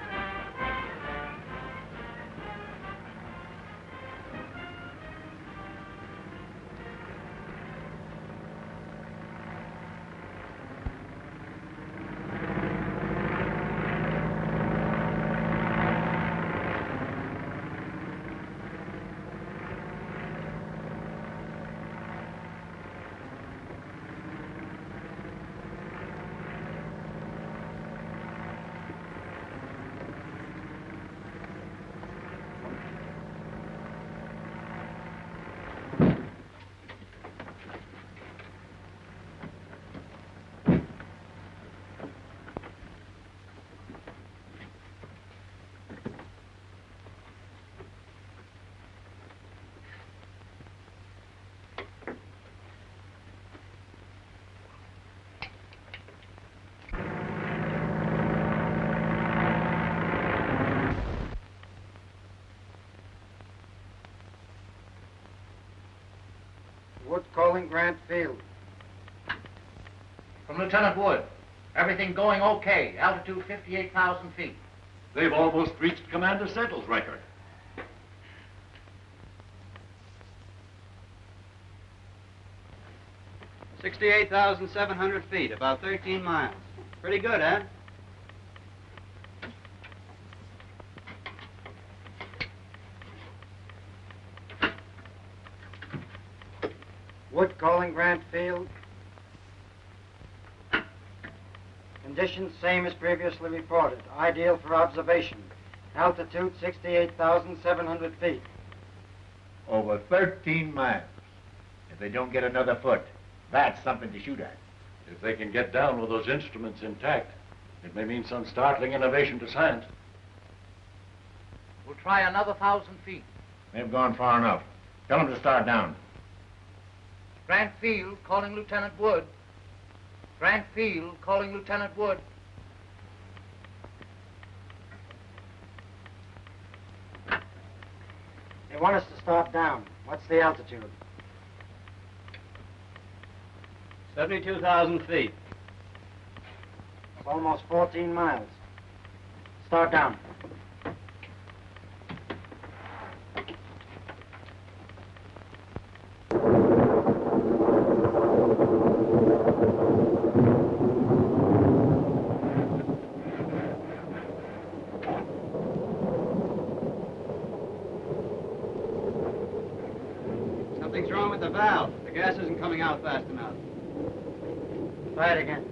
E: Wood calling Grant Field.
A: From Lieutenant Wood. Everything going okay. Altitude 58,000 feet.
L: They've almost reached Commander Settle's record.
D: $68,700 feet, about 13 miles. Pretty good, huh?
E: Wood calling Grant Field. Conditions same as previously reported. Ideal for observation. Altitude 68,700 feet.
B: Over 13 miles. If they don't get another foot, that's something to shoot at.
L: If they can get down with those instruments intact, it may mean some startling innovation to science.
A: We'll try another 1,000 feet.
B: They've gone far enough. Tell them to start down.
A: Grant Field calling Lieutenant Wood. Grant Field calling Lieutenant Wood.
E: They want us to start down. What's the altitude?
D: 72,000 feet.
E: It's almost 14 miles. Start down.
D: with the valve. The gas isn't coming out fast enough.
E: Try it again.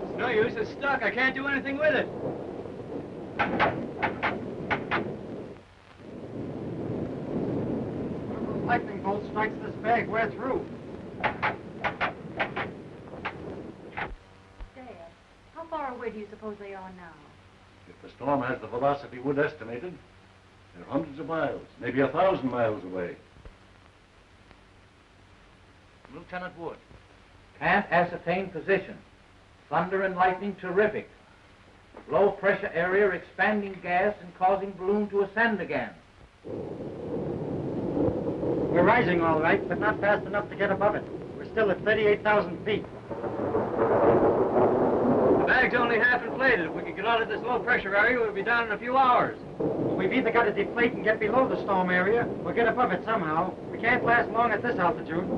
D: It's no use. It's stuck. I can't do anything with it.
E: Lightning bolt strikes this bag, we're through.
G: Dad, how far away do you suppose they are now?
L: If the storm has the velocity Wood estimated, they're hundreds of miles, maybe 1,000 miles away.
A: Lieutenant Wood, can't ascertain position. Thunder and lightning terrific. Low pressure area expanding gas and causing balloon to ascend again.
E: We're rising all right, but not fast enough to get above it. We're still at 38,000 feet.
D: The bag's only half inflated. If we could get out of this low pressure area, we'll be down in a few hours.
E: Well, we've either got to deflate and get below the storm area, or get above it somehow. We can't last long at this altitude.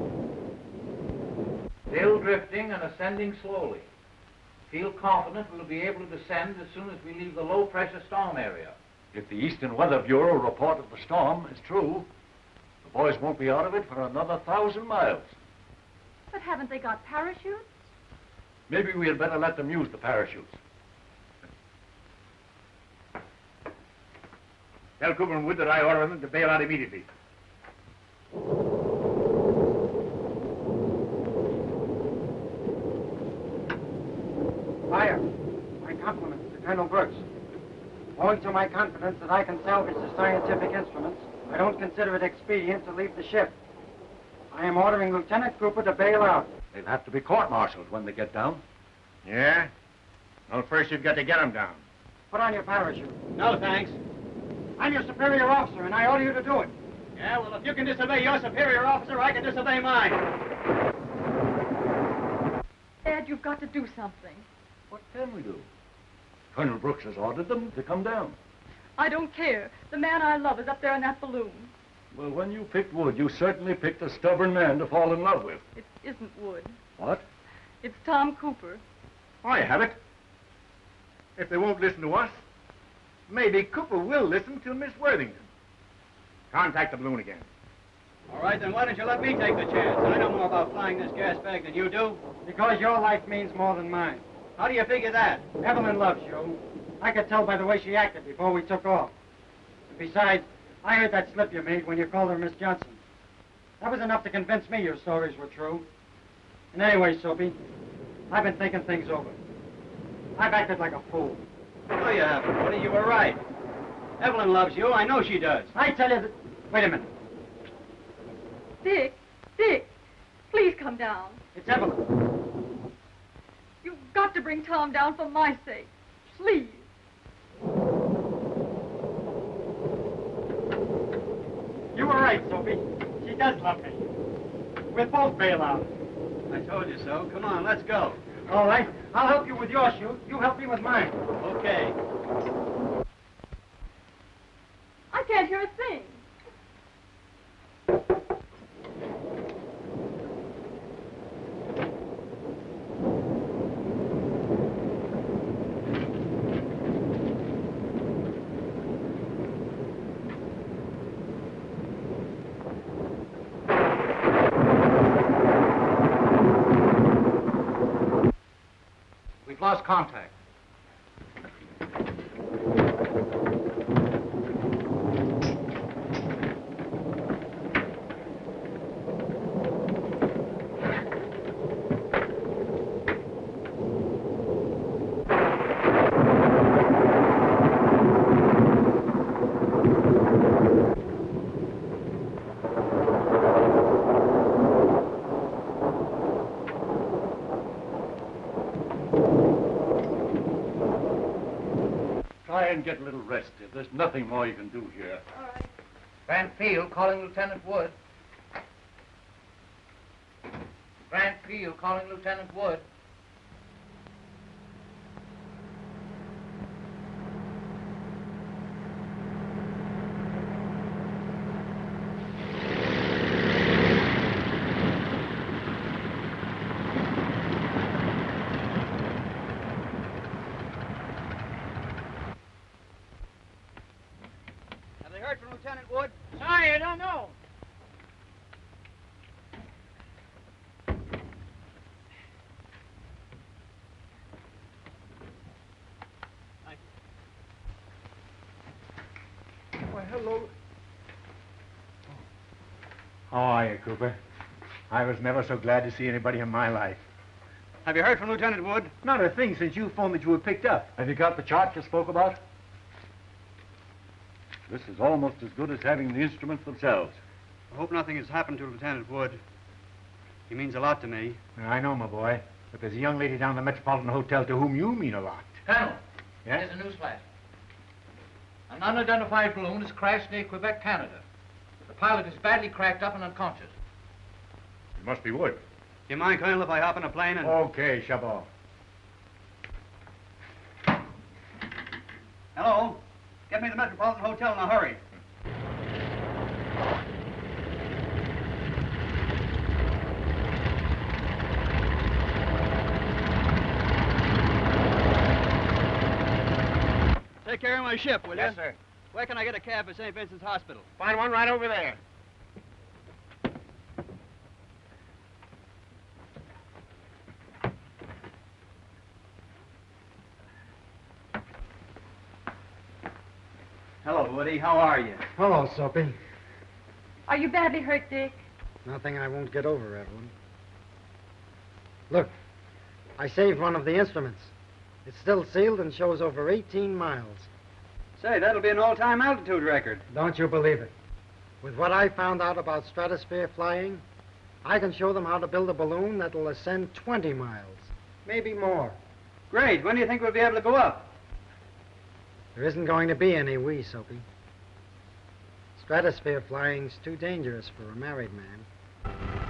A: Still drifting and ascending slowly. Feel confident we'll be able to descend as soon as we leave the low pressure storm area.
L: If the Eastern Weather Bureau report of the storm is true, the boys won't be out of it for another 1,000 miles.
K: But haven't they got parachutes?
L: Maybe we had better let them use the parachutes.
B: Tell Cooper and Wood that I order them to bail out immediately.
E: Fire. My compliments to Colonel Brooks. Owing to my confidence that I can salvage the scientific instruments, I don't consider it expedient to leave the ship. I am ordering Lieutenant Cooper to bail out.
L: They'll have to be court-martialed when they get down.
B: Yeah? Well, first you've got to get them down.
E: Put on your parachute.
D: No, thanks.
E: I'm your superior officer, and I order you to do it.
D: Yeah, well, if you can disobey your superior officer, I can disobey mine.
K: Dad, you've got to do something.
L: What can we do? Colonel Brooks has ordered them to come down.
K: I don't care. The man I love is up there in that balloon.
L: Well, when you picked Wood, you certainly picked a stubborn man to fall in love with.
K: It isn't Wood.
L: What?
K: It's Tom Cooper.
B: I have it. If they won't listen to us, maybe Cooper will listen to Miss Worthington. Contact the balloon again.
D: All right, then why don't you let me take the chance? I know more about flying this gas bag than you do.
E: Because your life means more than mine.
D: How do you figure that?
E: Evelyn loves you. I could tell by the way she acted before we took off. And besides, I heard that slip you made when you called her Miss Johnson. That was enough to convince me your stories were true. And anyway, Soapy, I've been thinking things over. I've acted like a fool.
D: No, you haven't, Woody. You were right. Evelyn loves you. I know she does.
E: I tell you that... Wait a minute.
K: Dick, please come down.
E: It's Evelyn.
K: You've got to bring Tom down for my sake. Please.
E: You were right, Soapy. She does love me. We'll both bail out.
D: I told you so. Come on, let's go.
E: All right. I'll help you with your chute. You help me with mine.
D: Okay.
K: I can't hear a thing.
A: We've lost contact.
L: Try and get a little rest. There's nothing more you can do here.
K: All right.
A: Grant Field calling Lieutenant Wood. Grant Field calling Lieutenant Wood.
I: Hello.
B: How are you, Cooper? I was never so glad to see anybody in my life.
D: Have you heard from Lieutenant Wood?
B: Not a thing since you phoned that you were picked up.
F: Have you got the chart you spoke about? This is almost as good as having the instruments themselves.
D: I hope nothing has happened to Lieutenant Wood. He means a lot to me.
B: I know, my boy, but there's a young lady down at the Metropolitan Hotel to whom you mean a lot.
A: Colonel.
B: Yes?
A: Here's a news flash. An unidentified balloon has crashed near Quebec, Canada. The pilot is badly cracked up and unconscious.
B: It must be Wood.
D: Do you mind, Colonel, if I hop in a plane and...
B: Okay, Chabot.
D: Hello? Get me to the Metropolitan Hotel in a hurry. Take care of my ship, will you?
B: Yes, sir.
D: Where can I get a cab for St. Vincent's Hospital?
B: Find one right over there.
D: Hello, Woody. How are you?
E: Hello, Soapy.
K: Are you badly hurt, Dick?
E: Nothing I won't get over, Evelyn. Look, I saved one of the instruments. It's still sealed and shows over 18 miles.
D: Say, that'll be an all-time altitude record.
E: Don't you believe it? With what I found out about stratosphere flying, I can show them how to build a balloon that'll ascend 20 miles, maybe more.
D: Great. When do you think we'll be able to go up?
E: There isn't going to be any we, Soapy. Stratosphere flying's too dangerous for a married man.